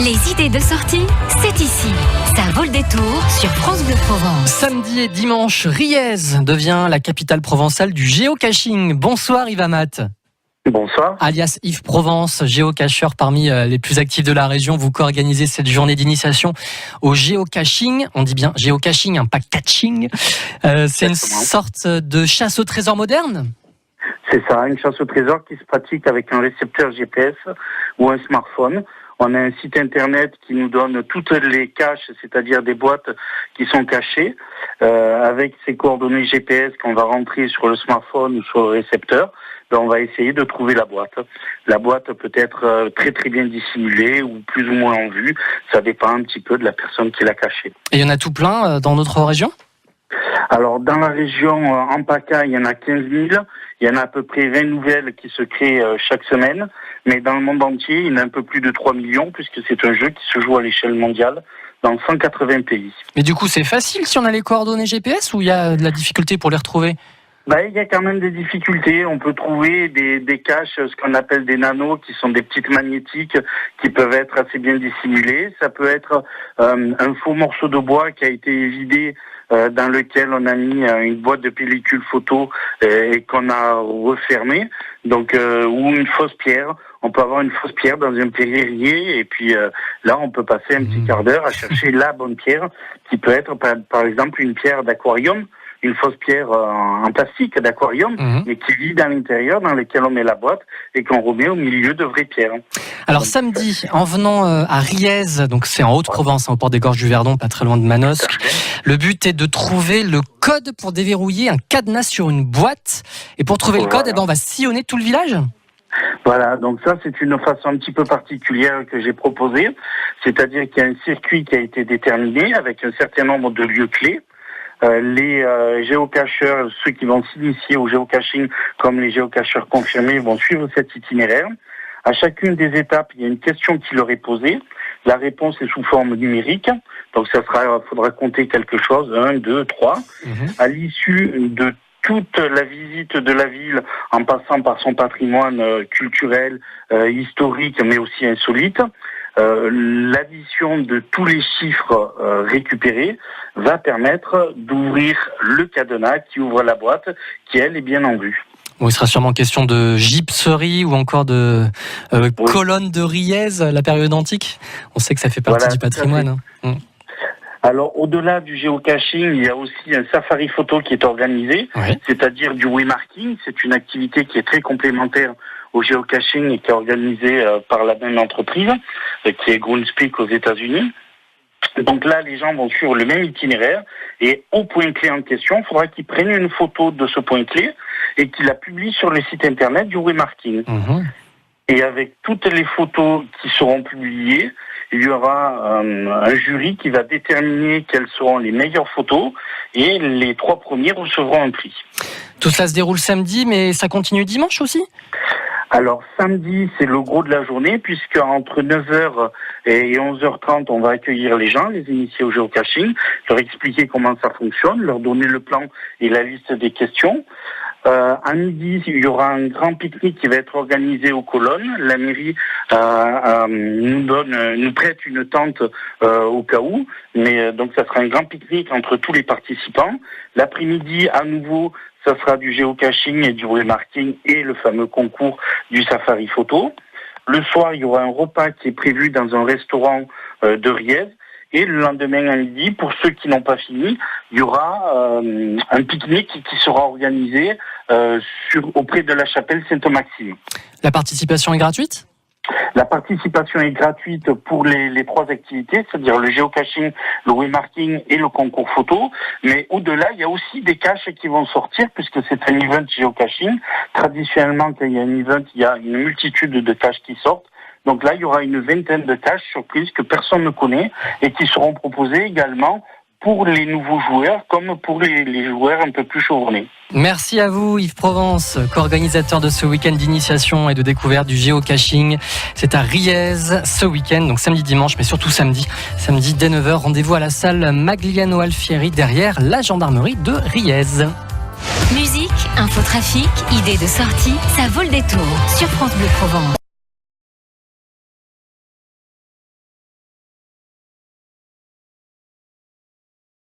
Les idées de sortie, c'est ici. Ça vaut le détour sur France Bleu Provence. Samedi et dimanche, Riez devient la capitale provençale du géocaching. Bonsoir Yves Amat. Bonsoir. Alias Yves Provence, géocacheur parmi les plus actifs de la région. Vous co-organisez cette journée d'initiation au géocaching. On dit bien géocaching, pas catching. C'est une sorte de chasse au trésor moderne ? C'est ça, une chasse au trésor qui se pratique avec un récepteur GPS ou un smartphone. On a un site internet qui nous donne toutes les caches, c'est-à-dire des boîtes qui sont cachées, avec ces coordonnées GPS qu'on va rentrer sur le smartphone ou sur le récepteur. On va essayer de trouver la boîte. La boîte peut être très très bien dissimulée ou plus ou moins en vue. Ça dépend un petit peu de la personne qui l'a cachée. Et il y en a tout plein dans notre région ? Alors, dans la région, en PACA, il y en a 15 000. Il y en a à peu près 20 nouvelles qui se créent chaque semaine. Mais dans le monde entier, il y en a un peu plus de 3 millions, puisque c'est un jeu qui se joue à l'échelle mondiale dans 180 pays. Mais du coup, c'est facile si on a les coordonnées GPS ou il y a de la difficulté pour les retrouver ? Il y a quand même des difficultés. On peut trouver des caches, ce qu'on appelle des nanos, qui sont des petites magnétiques qui peuvent être assez bien dissimulées. Ça peut être un faux morceau de bois qui a été vidé, dans lequel on a mis une boîte de pellicule photo et qu'on a refermée. Donc, ou une fausse pierre. On peut avoir une fausse pierre dans un pierrier et puis là, on peut passer un petit quart d'heure à chercher la bonne pierre qui peut être, par exemple, une pierre d'aquarium. Une fausse pierre en plastique d'aquarium, mais qui vit dans l'intérieur, dans lequel on met la boîte et qu'on remet au milieu de vraies pierres. Alors samedi, en venant à Riez, donc c'est en Haute-Provence, au port des Gorges du Verdon, pas très loin de Manosque, le but est de trouver le code pour déverrouiller un cadenas sur une boîte. Et pour trouver le code, on va sillonner tout le village ? Voilà, donc ça c'est une façon un petit peu particulière que j'ai proposée, c'est-à-dire qu'il y a un circuit qui a été déterminé avec un certain nombre de lieux clés. Les géocacheurs, ceux qui vont s'initier au géocaching, comme les géocacheurs confirmés, vont suivre cet itinéraire. À chacune des étapes, il y a une question qui leur est posée. La réponse est sous forme numérique, donc faudra compter quelque chose, 1, 2, 3. À l'issue de toute la visite de la ville, en passant par son patrimoine culturel, historique, mais aussi insolite, l'addition de tous les chiffres récupérés va permettre d'ouvrir le cadenas qui ouvre la boîte, qui elle est bien en vue. Bon, il sera sûrement question de gypserie ou encore de colonnes de Riez, la période antique. On sait que ça fait partie du patrimoine. Alors, au-delà du géocaching, il y a aussi un safari photo qui est organisé, c'est-à-dire du waymarking. C'est une activité qui est très complémentaire au géocaching et qui est organisée par la même entreprise, qui est Groundspeak aux États-Unis. Donc là, les gens vont suivre le même itinéraire et au point clé en question, il faudra qu'ils prennent une photo de ce point clé et qu'ils la publient sur le site internet du waymarking. Et avec toutes les photos qui seront publiées, il y aura un jury qui va déterminer quelles seront les meilleures photos et les 3 premiers recevront un prix. Tout cela se déroule samedi, mais ça continue dimanche aussi ? Alors samedi, c'est le gros de la journée, puisque entre 9h et 11h30, on va accueillir les gens, les initiés au géocaching, leur expliquer comment ça fonctionne, leur donner le plan et la liste des questions. À midi, il y aura un grand pique-nique qui va être organisé aux colonnes. La mairie nous prête une tente au cas où, mais donc ça sera un grand pique-nique entre tous les participants. L'après-midi, à nouveau, ça sera du géocaching et du waymarking et le fameux concours du safari photo. Le soir, il y aura un repas qui est prévu dans un restaurant de Riez. Et le lendemain à midi, pour ceux qui n'ont pas fini, il y aura un pique-nique qui sera organisé auprès de la chapelle Sainte-Maxime. La participation est gratuite ? La participation est gratuite pour les 3 activités, c'est-à-dire le géocaching, le waymarking et le concours photo. Mais au-delà, il y a aussi des caches qui vont sortir puisque c'est un event géocaching. Traditionnellement, quand il y a un event, il y a une multitude de caches qui sortent. Donc là, il y aura une 20aine de caches surprises que personne ne connaît et qui seront proposées également pour les nouveaux joueurs comme pour les joueurs un peu plus chevronnés. Merci à vous Yves Provence, co-organisateur de ce week-end d'initiation et de découverte du géocaching. C'est à Riez ce week-end, donc samedi, dimanche, mais surtout samedi dès 9h. Rendez-vous à la salle Magliano Alfieri derrière la gendarmerie de Riez. Musique, infotrafic, idées de sortie, ça vaut le détour sur France Bleu Provence.